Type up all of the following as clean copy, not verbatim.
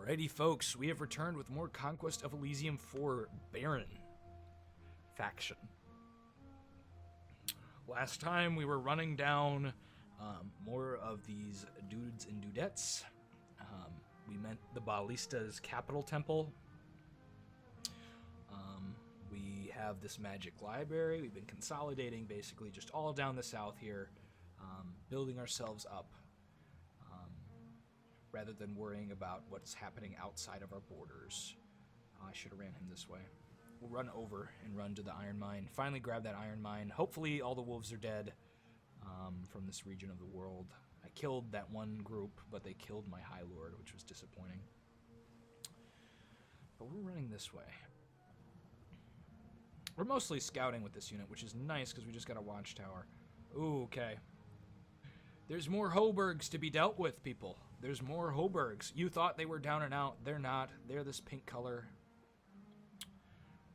Alrighty, folks, we have returned with more Conquest of Elysium for Baron faction. Last time we were running down more of these dudes and dudettes. We met the Ballista's capital temple. We have this magic library. We've been consolidating basically just all down the south here, building ourselves up. Rather than worrying about what's happening outside of our borders. I should have ran him this way. We'll run over and run to the iron mine. Finally grab that iron mine. Hopefully all the wolves are dead from this region of the world. I killed that one group, but they killed my High Lord, which was disappointing. But we're running this way. We're mostly scouting with this unit, which is nice because we just got a watchtower. Ooh, okay. There's more Hoburgs to be dealt with, people. There's more Hoburgs. You thought they were down and out. They're not. They're this pink color.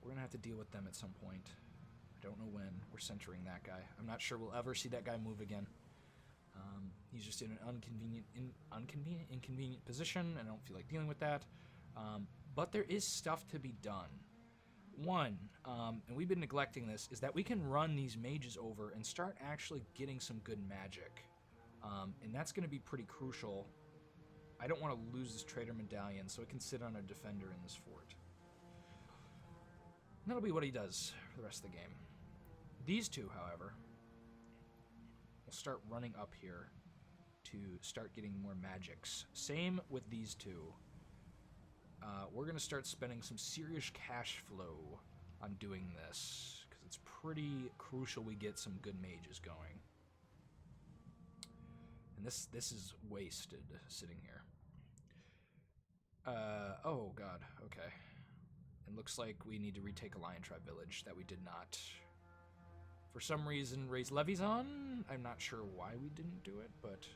We're going to have to deal with them at some point. I don't know when. We're centering that guy. I'm not sure we'll ever see that guy move again. He's just in an inconvenient position, and I don't feel like dealing with that. But there is stuff to be done. One, and we've been neglecting this, is that we can run these mages over and start actually getting some good magic. And that's going to be pretty crucial. I don't want to lose this trader medallion, so it can sit on a defender in this fort. And that'll be what he does for the rest of the game. These two, however, will start running up here to start getting more magics. Same with these two. We're going to start spending some serious cash flow on doing this, because it's pretty crucial we get some good mages going. And this is wasted sitting here. Oh god, okay. It looks like we need to retake a Lion Tribe village that we did not, for some reason, raise levies on. I'm not sure why we didn't do it, but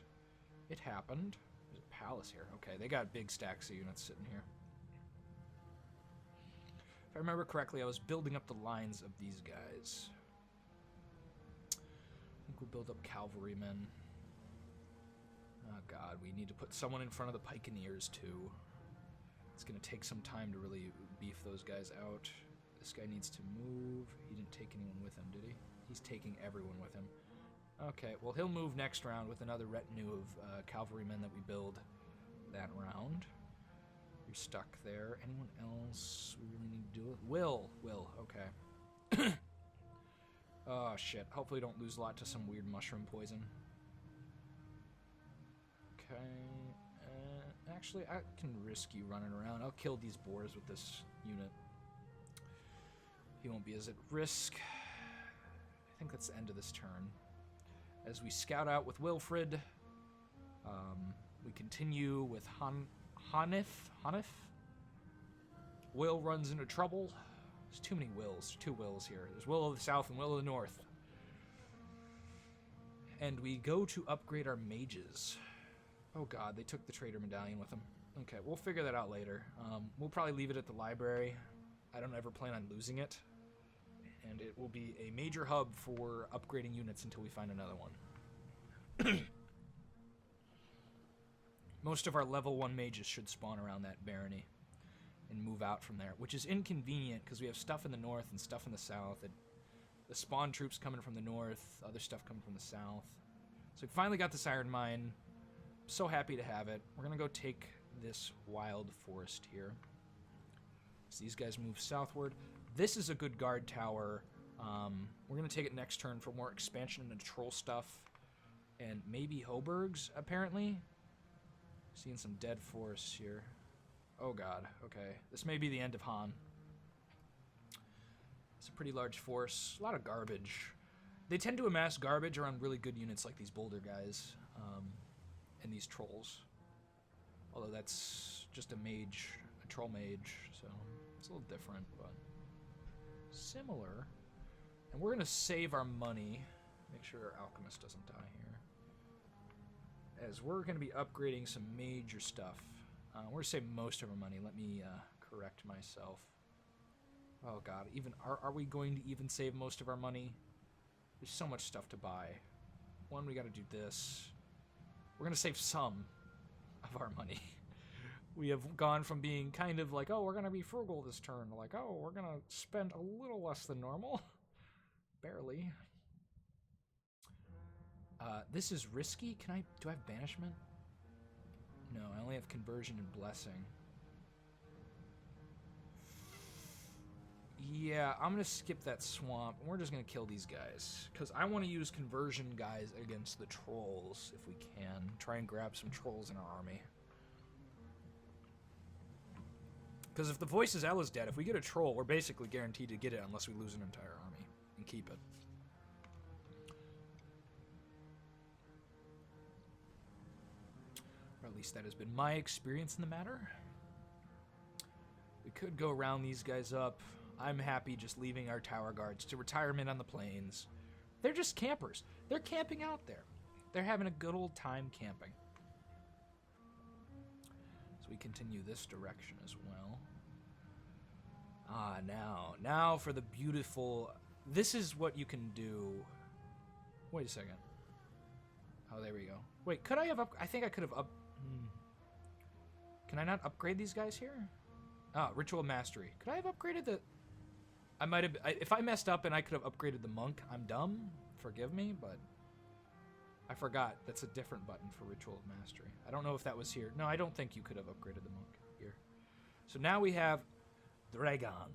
it happened. There's a palace here. Okay, they got big stacks of units sitting here. If I remember correctly, I was building up the lines of these guys. I think we'll build up cavalrymen. Oh god, we need to put someone in front of the pikeneers too. It's going to take some time to really beef those guys out. This guy needs to move. He didn't take anyone with him, did he? He's taking everyone with him. Okay, well he'll move next round with another retinue of cavalrymen that we build that round. You're stuck there. Anyone else we really need to do it? Will, okay. Oh shit, hopefully don't lose a lot to some weird mushroom poison. Okay, actually, I can risk you running around. I'll kill these boars with this unit. He won't be as at risk. I think that's the end of this turn. As we scout out with Wilfred, we continue with Hanif. Will runs into trouble. There's too many Wills. There's two Wills here. There's Will of the South and Will of the North. And we go to upgrade our mages. Oh god, they took the trader medallion with them. Okay, we'll figure that out later. We'll probably leave it at the library. I don't ever plan on losing it. And it will be a major hub for upgrading units until we find another one. Most of our level 1 mages should spawn around that barony and move out from there, which is inconvenient because we have stuff in the north and stuff in the south. The spawn troops coming from the north, other stuff coming from the south. So we finally got this iron mine. So happy to have it. We're going to go take this wild forest here. So these guys move southward. This is a good guard tower. We're going to take it next turn for more expansion into troll stuff. And maybe Hoburgs, apparently. Seeing some dead forests here. Oh god, okay. This may be the end of Han. It's a pretty large force. A lot of garbage. They tend to amass garbage around really good units like these boulder guys. And these trolls. Although that's just a mage, a troll mage, so it's a little different, but similar. And we're going to save our money. Make sure our alchemist doesn't die here. As we're going to be upgrading some major stuff. We're going to save most of our money. Let me correct myself. Oh god, even are we going to even save most of our money? There's so much stuff to buy. One, we got to do this. We're going to save some of our money. We have gone from being kind of like, oh, we're going to be frugal this turn, like, oh, we're going to spend a little less than normal. Barely. This is risky. Do I have banishment? No, I only have conversion and blessing. Yeah, I'm going to skip that swamp. We're just going to kill these guys. Because I want to use conversion guys against the trolls, if we can. Try and grab some trolls in our army. Because if the Voice of Zell is dead, if we get a troll, we're basically guaranteed to get it unless we lose an entire army and keep it. Or at least that has been my experience in the matter. We could go round these guys up. I'm happy just leaving our tower guards to retirement on the plains. They're just campers. They're camping out there. They're having a good old time camping. So we continue this direction as well. Now for the beautiful... This is what you can do. Wait a second. Oh, there we go. Wait, could I have I think I could have Can I not upgrade these guys here? Ah, Ritual Mastery. Could I have upgraded the... I might have... If I messed up and I could have upgraded the monk, I'm dumb. Forgive me, but... I forgot. That's a different button for Ritual Mastery. I don't know if that was here. No, I don't think you could have upgraded the monk here. So now we have Dragon.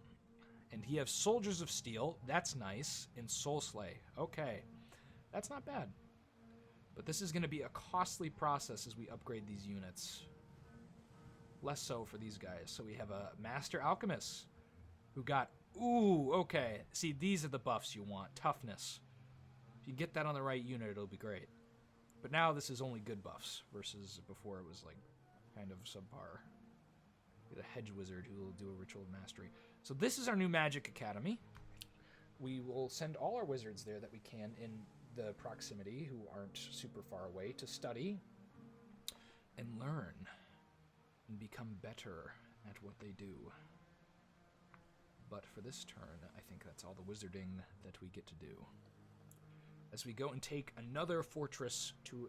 And he has Soldiers of Steel. That's nice. And Soul Slay. Okay. That's not bad. But this is going to be a costly process as we upgrade these units. Less so for these guys. So we have a Master Alchemist who got... Ooh, okay. See, these are the buffs you want. Toughness. If you get that on the right unit, it'll be great. But now this is only good buffs versus before it was like kind of subpar. Get a hedge wizard who will do a Ritual Mastery. So this is our new Magic Academy. We will send all our wizards there that we can in the proximity who aren't super far away to study and learn and become better at what they do. But for this turn, I think that's all the wizarding that we get to do. As we go and take another fortress to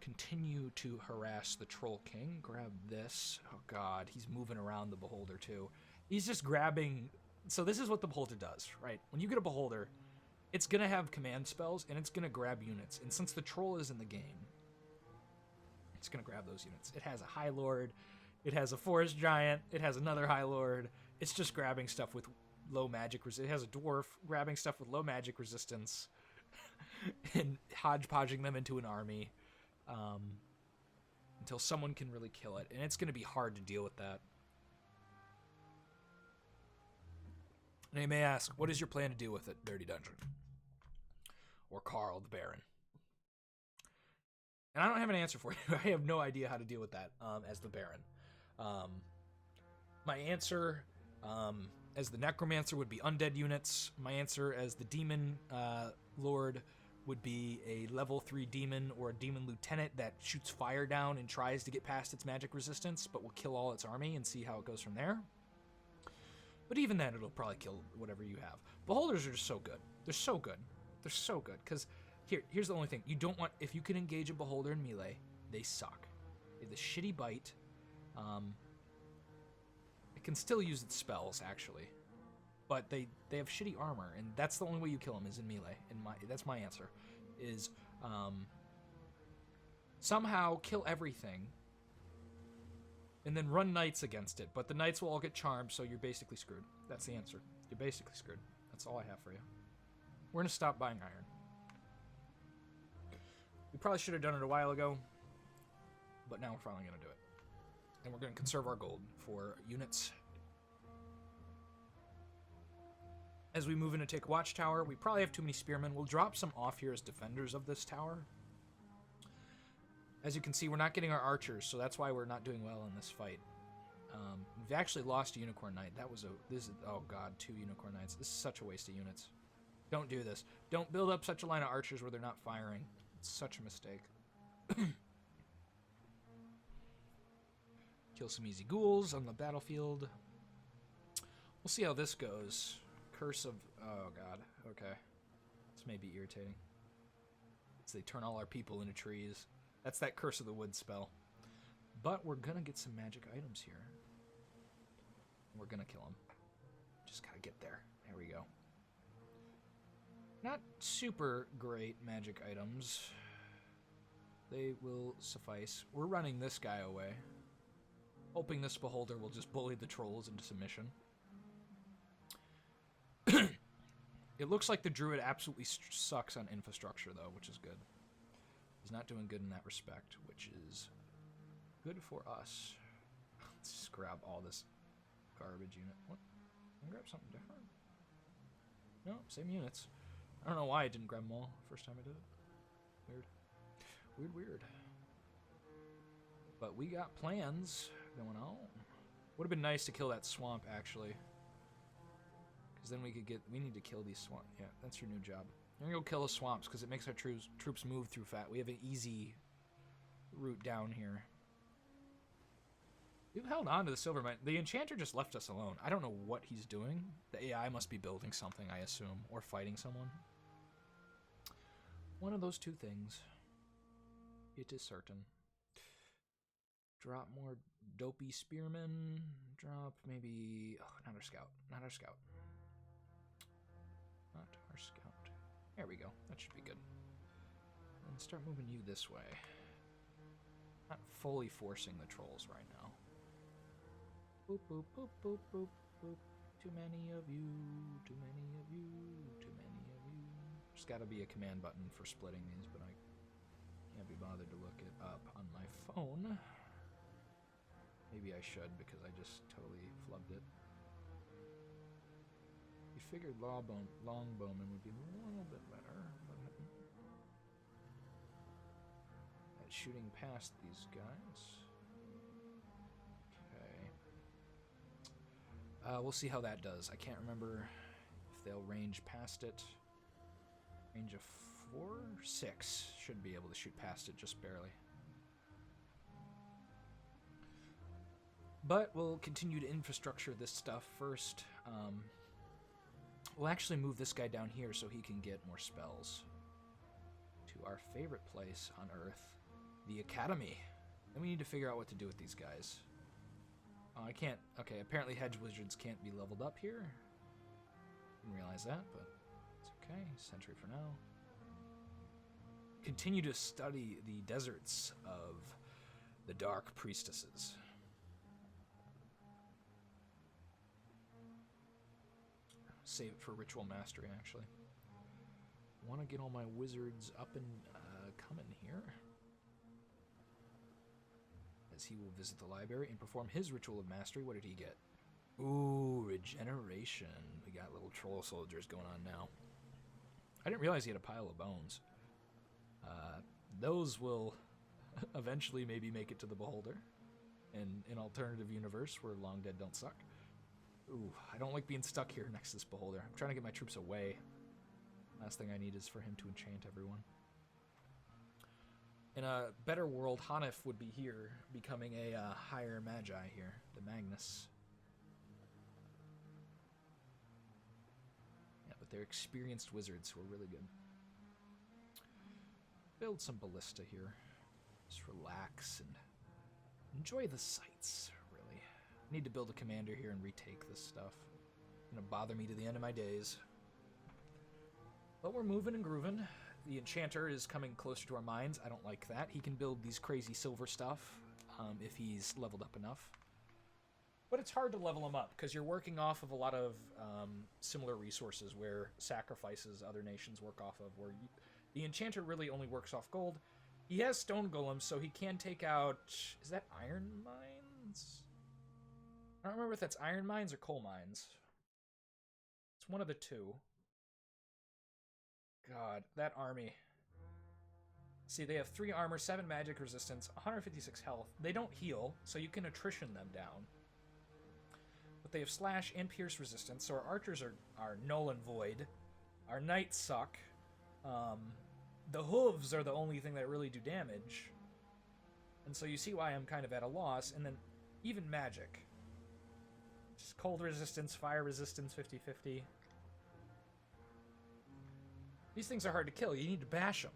continue to harass the Troll King. Grab this. Oh god, he's moving around the Beholder too. He's just grabbing... So this is what the Beholder does, right? When you get a Beholder, it's going to have command spells, and it's going to grab units. And since the Troll is in the game, it's going to grab those units. It has a High Lord, it has a Forest Giant, it has another High Lord. It's just grabbing stuff with low magic resistance. It has a Dwarf grabbing stuff with low magic resistance and hodgepodging them into an army until someone can really kill it. And it's going to be hard to deal with that. And you may ask, what is your plan to deal with it, Dirty Dungeon? Or Carl the Baron? And I don't have an answer for you. I have no idea how to deal with that as the Baron. My answer as the Necromancer would be undead units. My answer as the Demon Lord would be a level 3 demon or a demon lieutenant that shoots fire down and tries to get past its magic resistance, but will kill all its army and see how it goes from there. But even then, it'll probably kill whatever you have. Beholders are just so good. They're so good. They're so good. Because here's the only thing. You don't want... If you can engage a Beholder in melee, they suck. They have the shitty bite. It can still use its spells, actually. But they have shitty armor, and that's the only way you kill them is in melee. And that's my answer. Is somehow kill everything, and then run knights against it. But the knights will all get charmed, so you're basically screwed. That's the answer. You're basically screwed. That's all I have for you. We're gonna stop buying iron. We probably should have done it a while ago, but now we're finally gonna do it. And we're gonna conserve our gold for units. As we move in to take Watchtower, we probably have too many spearmen. We'll drop some off here as defenders of this tower. As you can see, we're not getting our archers, so that's why we're not doing well in this fight. We've actually lost a Unicorn Knight. Oh god, 2 Unicorn Knights. This is such a waste of units. Don't do this. Don't build up such a line of archers where they're not firing. It's such a mistake. Kill some easy ghouls on the battlefield. We'll see how this goes. Curse of... Oh, God. Okay. This may be irritating. So they turn all our people into trees. That's that Curse of the Wood spell. But we're gonna get some magic items here. We're gonna kill him. Just gotta get there. There we go. Not super great magic items. They will suffice. We're running this guy away. Hoping this beholder will just bully the trolls into submission. It looks like the druid absolutely sucks on infrastructure, though, which is good. He's not doing good in that respect, which is good for us. Let's just grab all this garbage unit. What? Can I grab something different? No, same units. I don't know why I didn't grab them all first time I did it. Weird. Weird, weird. But we got plans going on. Would have been nice to kill that swamp, actually. Because then we could get... We need to kill these swamps. Yeah, that's your new job. You're going to go kill the swamps, because it makes our troops move through fat. We have an easy route down here. We've held on to the silver mine. The enchanter just left us alone. I don't know what he's doing. The AI must be building something, I assume. Or fighting someone. One of those two things. It is certain. Drop more dopey spearmen. Drop maybe... Oh, not our scout. Not our scout. Not our scout. There we go. That should be good. And start moving you this way. Not fully forcing the trolls right now. Boop, boop, boop, boop, boop, boop. Too many of you. Too many of you. Too many of you. There's got to be a command button for splitting these, but I can't be bothered to look it up on my phone. Maybe I should, because I just totally flubbed it. You figured longbowmen would be a little bit better, but at shooting past these guys. Okay. We'll see how that does. I can't remember if they'll range past it. Range of 4? 6. Should be able to shoot past it just barely. But we'll continue to infrastructure this stuff first. We'll actually move this guy down here so he can get more spells. To our favorite place on Earth, the Academy. Then we need to figure out what to do with these guys. Oh, I can't... Okay, apparently hedge wizards can't be leveled up here. Didn't realize that, but it's okay. Sentry for now. Continue to study the deserts of the Dark Priestesses. Save it for ritual mastery, actually. Want to get all my wizards up and coming here. As he will visit the library and perform his ritual of mastery. What did he get? Ooh, regeneration. We got little troll soldiers going on now. I didn't realize he had a pile of bones. Those will eventually maybe make it to the beholder. In an alternative universe where long dead don't suck. Ooh, I don't like being stuck here next to this beholder. I'm trying to get my troops away. Last thing I need is for him to enchant everyone. In a better world, Hanif would be here, becoming a higher magi here, the Magnus. Yeah, but they're experienced wizards who are really good. Build some ballista here. Just relax and enjoy the sights. Need to build a commander here and retake this stuff. It's gonna bother me to the end of my days. But we're moving and grooving. The enchanter is coming closer to our mines. I don't like that. He can build these crazy silver stuff if he's leveled up enough. But it's hard to level him up because you're working off of a lot of similar resources where sacrifices other nations work off of. Where the enchanter really only works off gold. He has stone golems, so he can take out... Is that iron mines? I don't remember if that's iron mines or coal mines. It's one of the two. God, that army. See, they have 3 armor, 7 magic resistance, 156 health. They don't heal, so you can attrition them down. But they have slash and pierce resistance, so our archers are null and void. Our knights suck. The hooves are the only thing that really do damage. And so you see why I'm kind of at a loss. And then even magic. Just cold resistance, fire resistance, 50-50. These things are hard to kill. You need to bash them.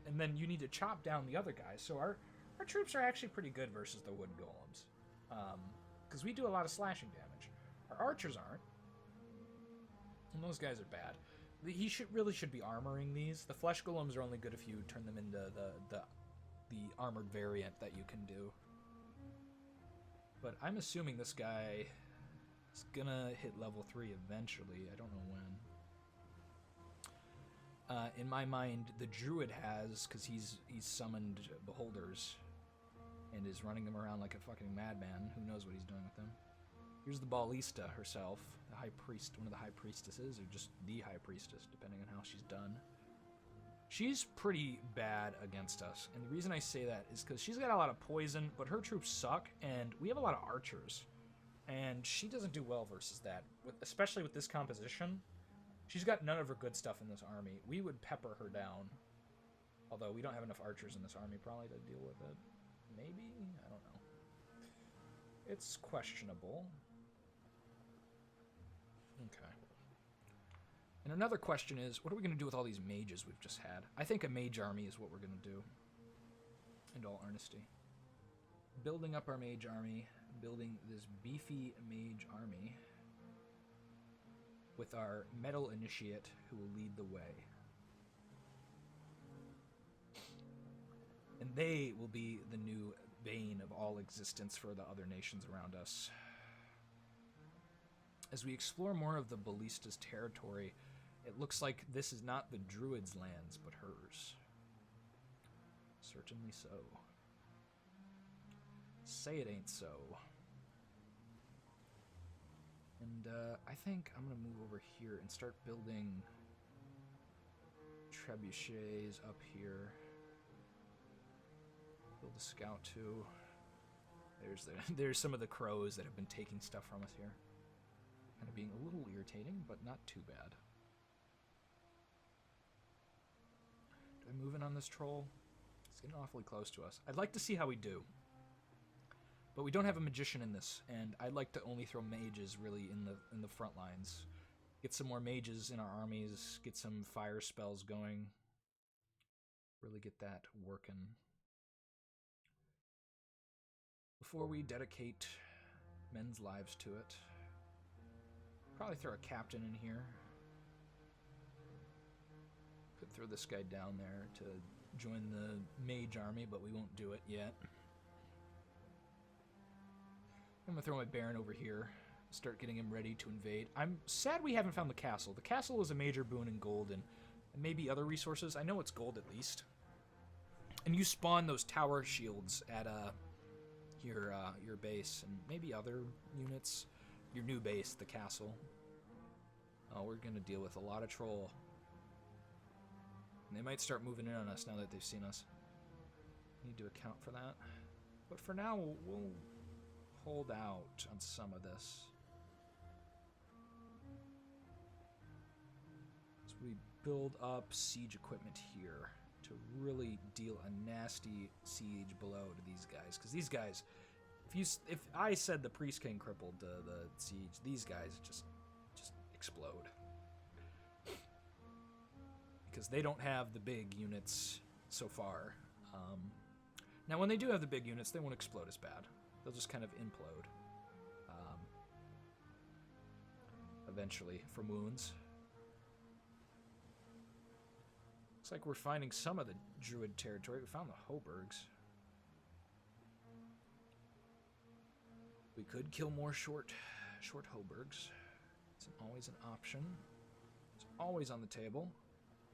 And then you need to chop down the other guys. So our Our troops are actually pretty good versus the wood golems. Because we do a lot of slashing damage. Our archers aren't. And those guys are bad. He really should be armoring these. The flesh golems are only good if you turn them into the armored variant that you can do. But I'm assuming this guy is gonna hit level 3 eventually. I don't know when. In my mind, the druid has, because he's summoned beholders and is running them around like a fucking madman. Who knows what he's doing with them? Here's the ballista herself, the high priest, one of the high priestesses, or just the high priestess, depending on how she's done. She's pretty bad against us, and the reason I say that is because she's got a lot of poison, but her troops suck, and we have a lot of archers, and she doesn't do well versus that, especially with this composition. She's got none of her good stuff in this army. We would pepper her down, although we don't have enough archers in this army probably to deal with it. Maybe? I don't know. It's questionable. Okay. And another question is, what are we going to do with all these mages we've just had? I think a mage army is what we're going to do, in all honesty. Building up our mage army, building this beefy mage army with our metal initiate who will lead the way. And they will be the new bane of all existence for the other nations around us. As we explore more of the ballista's territory, it looks like this is not the druid's lands, but hers. Certainly so. Say it ain't so. And I think I'm going to move over here and start building trebuchets up here. Build a scout too. There's some of the crows that have been taking stuff from us here. Kind of being a little irritating, but not too bad. Do I move in on this troll? It's getting awfully close to us. I'd like to see how we do. But we don't have a magician in this, and I'd like to only throw mages really in the front lines. Get some more mages in our armies, get some fire spells going. Really get that working. Before we dedicate men's lives to it, probably throw a captain in here. Could throw this guy down there to join the mage army, but we won't do it yet. I'm gonna throw my baron over here, start getting him ready to invade. I'm sad we haven't found the castle. The castle was a major boon in gold and maybe other resources. I know it's gold at least. And you spawn those tower shields at your base and maybe other units. Your new base, the castle. Oh, we're gonna deal with a lot of troll. And they might start moving in on us now that they've seen us. Need to account for that. But for now, we'll hold out on some of this. So we build up siege equipment here to really deal a nasty siege blow to these guys. Because these guys, if I said the Priest King crippled the siege, these guys just explode. Because they don't have the big units so far. Now, when they do have the big units, they won't explode as bad. They'll just kind of implode. Eventually, from wounds. Looks like we're finding some of the druid territory. We found the Hoburgs. We could kill more short Hoburgs. It's always an option. It's always on the table.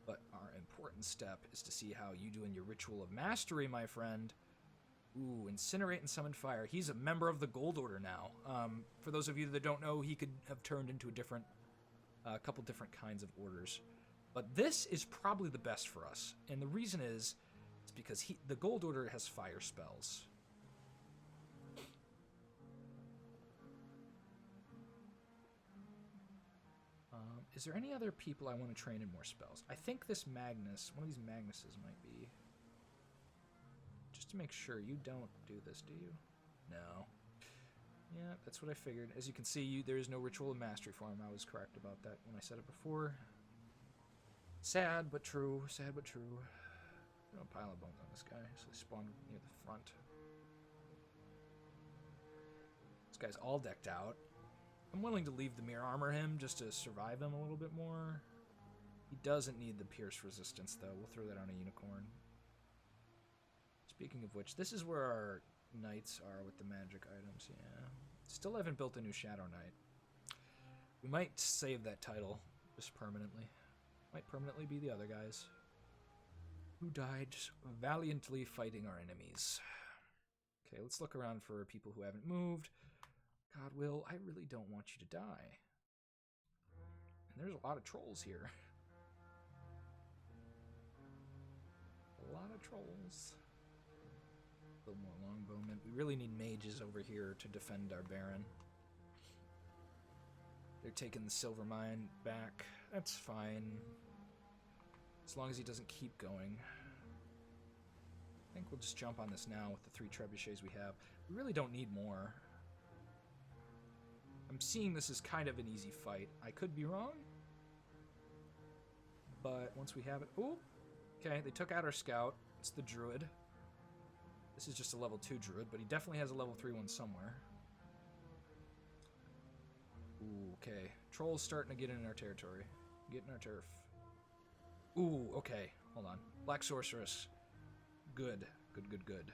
But our important step is to see how you do in your Ritual of Mastery, my friend. Ooh, Incinerate and Summon Fire. He's a member of the Gold Order now. For those of you that don't know, he could have turned into a couple different kinds of orders. But this is probably the best for us. And the reason is because the Gold Order has fire spells. Is there any other people I want to train in more spells? I think this Magnus, one of these Magnuses might be. Just to make sure, you don't do this, do you? No. Yeah, that's what I figured. As you can see, there is no Ritual of Mastery for him. I was correct about that when I said it before. Sad but true. Sad but true. Throw a pile of bones on this guy, so they spawn near the front. This guy's all decked out. I'm willing to leave the mirror armor him just to survive him a little bit more. He doesn't need the pierce resistance, though. We'll throw that on a unicorn. Speaking of which, this is where our knights are with the magic items, yeah. Still haven't built a new Shadow Knight. We might save that title just permanently. Might permanently be the other guys who died valiantly fighting our enemies. Okay, let's look around for people who haven't moved. God, Will, I really don't want you to die. And there's a lot of trolls here. A lot of trolls. A little more longbowmen. We really need mages over here to defend our Baron. They're taking the silver mine back. That's fine. As long as he doesn't keep going. I think we'll just jump on this now with the 3 trebuchets we have. We really don't need more. I'm seeing this as kind of an easy fight. I could be wrong. But once we have it... Ooh! Okay, they took out our scout. It's the druid. This is just a level 2 druid, but he definitely has a level 3 one somewhere. Ooh, okay. Trolls starting to get in our territory. Get in our turf. Ooh, okay. Hold on. Black Sorceress. Good. Good, good, good.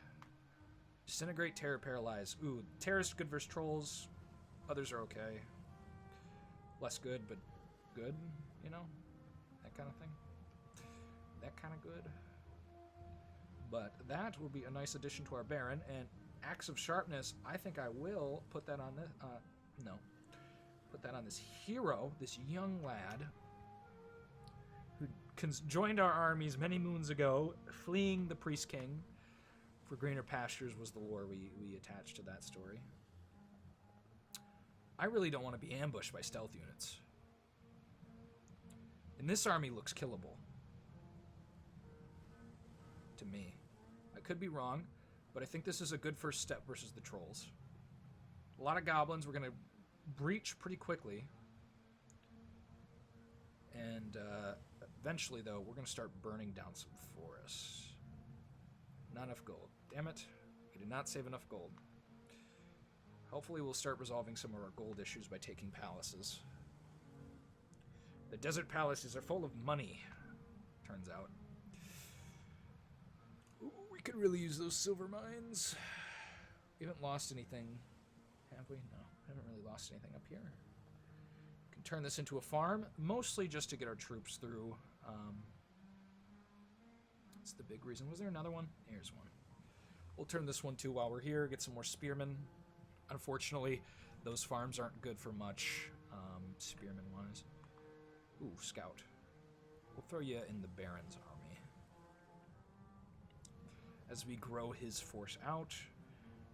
Disintegrate, Terror, Paralyze. Ooh, Terror's good versus Trolls. Others are okay. Less good, but good, you know? That kind of thing. That kind of good. But that will be a nice addition to our Baron. And Axe of Sharpness, I think I will put that on this... no. Put that on this hero, this young lad, who joined our armies many moons ago, fleeing the Priest King for greener pastures was the lore we attached to that story. I really don't want to be ambushed by stealth units. And this army looks killable. To me. I could be wrong, but I think this is a good first step versus the trolls. A lot of goblins. We're going to breach pretty quickly. And eventually, though, we're going to start burning down some forests. Not enough gold. Damn it. We did not save enough gold. Hopefully we'll start resolving some of our gold issues by taking palaces. The desert palaces are full of money, turns out. Ooh, we could really use those silver mines. We haven't lost anything, have we? No, haven't really lost anything up here. We can turn this into a farm, mostly just to get our troops through. That's the big reason. Was there another one? Here's one. We'll turn this one too while we're here, get some more spearmen. Unfortunately, those farms aren't good for much, spearmen-wise. Ooh, scout. We'll throw you in the Baron's army. As we grow his force out,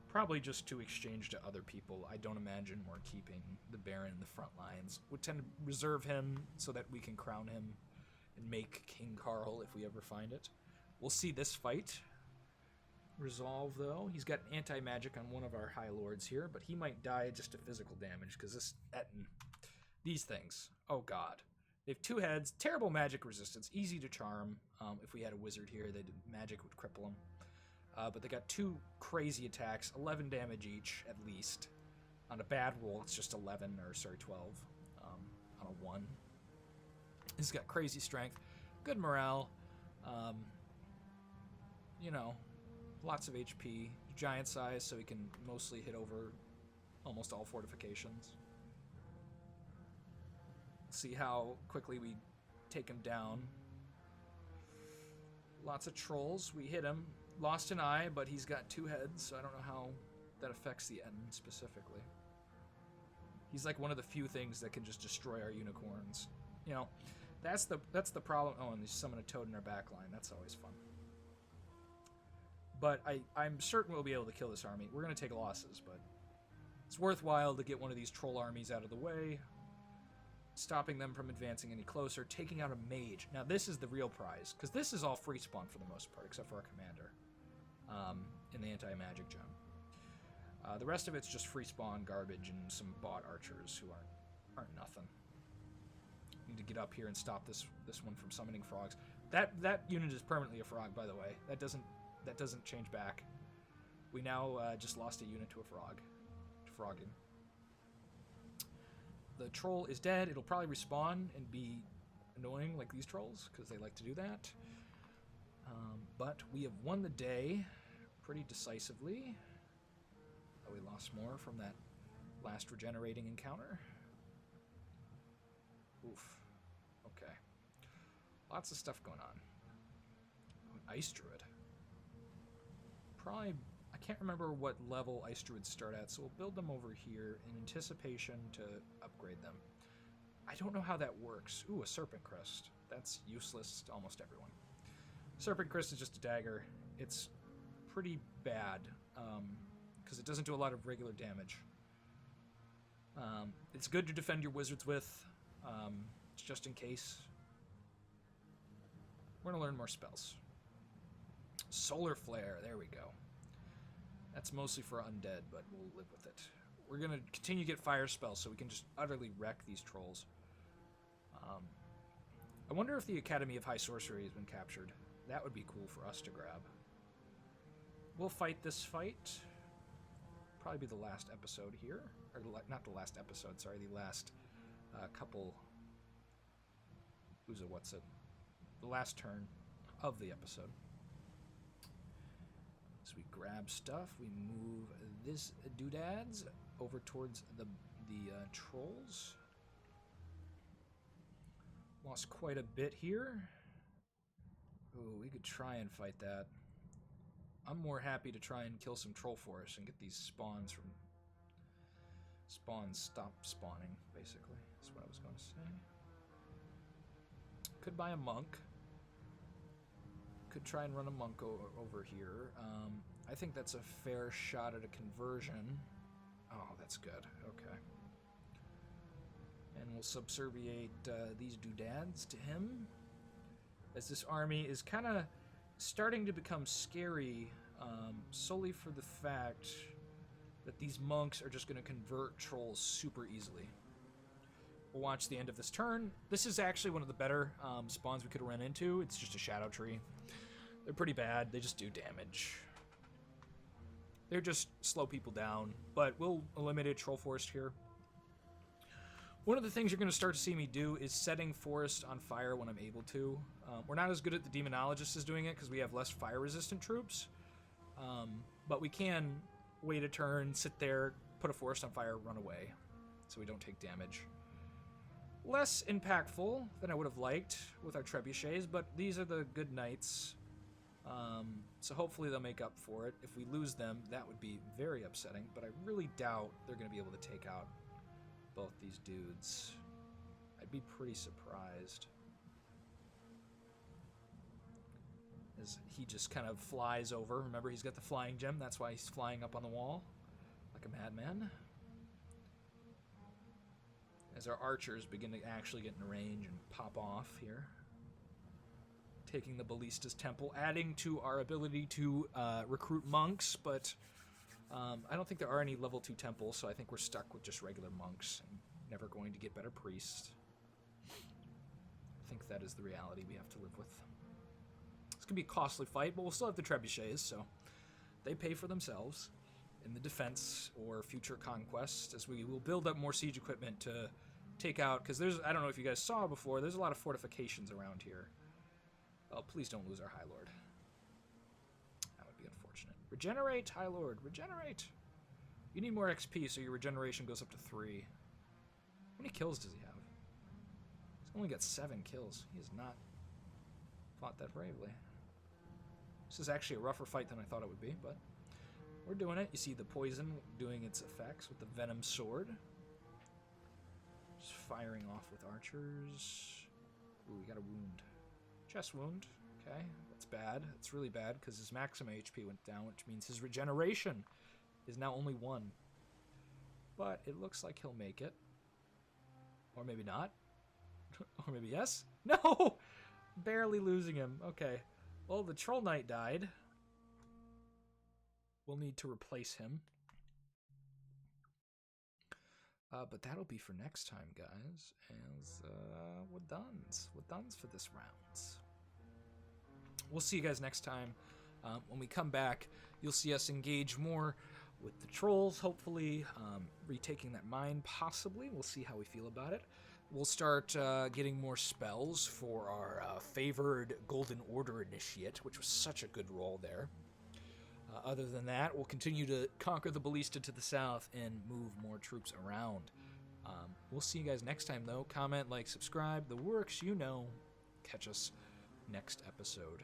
probably just to exchange to other people. I don't imagine we're keeping the Baron in the front lines. We'll tend to reserve him so that we can crown him and make King Carl if we ever find it. We'll see this fight resolve, though. He's got anti-magic on one of our High Lords here, but he might die just to physical damage, because this... these things. Oh, God. They have 2 heads, terrible magic resistance, easy to charm. If we had a wizard here, magic would cripple them. But they got 2 crazy attacks, 11 damage each, at least. On a bad roll, it's just 12 on a 1. He's got crazy strength, good morale, you know, lots of HP, giant size, so he can mostly hit over almost all fortifications. See how quickly we take him down. Lots of trolls. We hit him. Lost an eye, but he's got 2 heads, so I don't know how that affects the end specifically. He's like one of the few things that can just destroy our unicorns. You know, that's the problem. Oh, and they summon a toad in our back line. That's always fun. But I'm certain we'll be able to kill this army. We're going to take losses, but it's worthwhile to get one of these troll armies out of the way, stopping them from advancing any closer, taking out a mage. Now, this is the real prize, because this is all free spawn for the most part, except for our commander in the anti-magic gem. The rest of it's just free spawn garbage and some bot archers who aren't nothing. Need to get up here and stop this one from summoning frogs. That unit is permanently a frog, by the way. That doesn't change back. We now just lost a unit to a frog. To frogging. The troll is dead. It'll probably respawn and be annoying like these trolls, because they like to do that. But we have won the day pretty decisively. Oh, we lost more from that last regenerating encounter. Oof. Okay. Lots of stuff going on. Oh, Ice Druid. Probably, I can't remember what level Ice Druids start at, so we'll build them over here in anticipation to upgrade them. I don't know how that works. Ooh, a Serpent Crest. That's useless to almost everyone. Serpent Crest is just a dagger. It's pretty bad, because it doesn't do a lot of regular damage. It's good to defend your wizards with, just in case. We're going to learn more spells. Solar Flare, there we go. That's mostly for undead, but we'll live with it. We're going to continue to get fire spells so we can just utterly wreck these trolls. I wonder if the Academy of High Sorcery has been captured. That would be cool for us to grab. We'll fight this fight. Probably be the last episode here. Or not the last episode, sorry, the last couple... what's it? The last turn of the episode. So we grab stuff, we move this doodads over towards the trolls. Lost quite a bit here. Ooh, we could try and fight that. I'm more happy to try and kill some troll forests and get these spawns from... Spawns stop spawning, basically. That's what I was going to say. Could buy a monk. Could try and run a monk over here. I think that's a fair shot at a conversion. Oh, that's good. Okay. And we'll subserviate these doodads to him. As this army is kind of starting to become scary, solely for the fact that these monks are just going to convert trolls super easily. We'll watch the end of this turn. This is actually one of the better spawns we could run into. It's just a shadow tree. They're pretty bad. They just do damage. They're just slow people down, but we'll eliminate troll forest here. One of the things you're going to start to see me do is setting forest on fire when I'm able to. We're not as good at the demonologist as doing it because we have less fire-resistant troops. But we can wait a turn, sit there, put a forest on fire, run away, so we don't take damage. Less impactful than I would have liked with our trebuchets, but these are the good knights. So hopefully they'll make up for it. If we lose them, that would be very upsetting, but I really doubt they're going to be able to take out both these dudes. I'd be pretty surprised. As he just kind of flies over. Remember, he's got the flying gem. That's why he's flying up on the wall like a madman. As our archers begin to actually get in range and pop off here. Taking the Ballista's Temple, adding to our ability to recruit monks, but I don't think there are any level 2 temples, so I think we're stuck with just regular monks and never going to get better priests. I think that is the reality we have to live with. It's going to be a costly fight, but we'll still have the trebuchets, so they pay for themselves in the defense or future conquest, as we will build up more siege equipment to take out, because there's, I don't know if you guys saw before, there's a lot of fortifications around here. Oh, please don't lose our High Lord. That would be unfortunate. Regenerate, High Lord, regenerate! You need more XP, so your regeneration goes up to 3. How many kills does he have? He's only got 7 kills. He has not fought that bravely. This is actually a rougher fight than I thought it would be, but we're doing it. You see the poison doing its effects with the venom sword. Just firing off with archers. Ooh, we got a wound. Chest wound. Okay, that's bad. It's really bad because his maximum HP went down, which means his regeneration is now only 1. But it looks like he'll make it. Or maybe not. Or maybe yes. No! Barely losing him. Okay. Well, the Troll Knight died. We'll need to replace him. But that'll be for next time, guys. As we're done. We're done for this round. we'll see you guys next time. When we come back, you'll see us engage more with the trolls, hopefully, retaking that mine, possibly. We'll see how we feel about it. We'll start getting more spells for our favored Golden Order Initiate, which was such a good roll there. Other than that, we'll continue to conquer the ballista to the south and move more troops around. We'll see you guys next time, though. Comment, like, subscribe, the works, you know. Catch us next episode.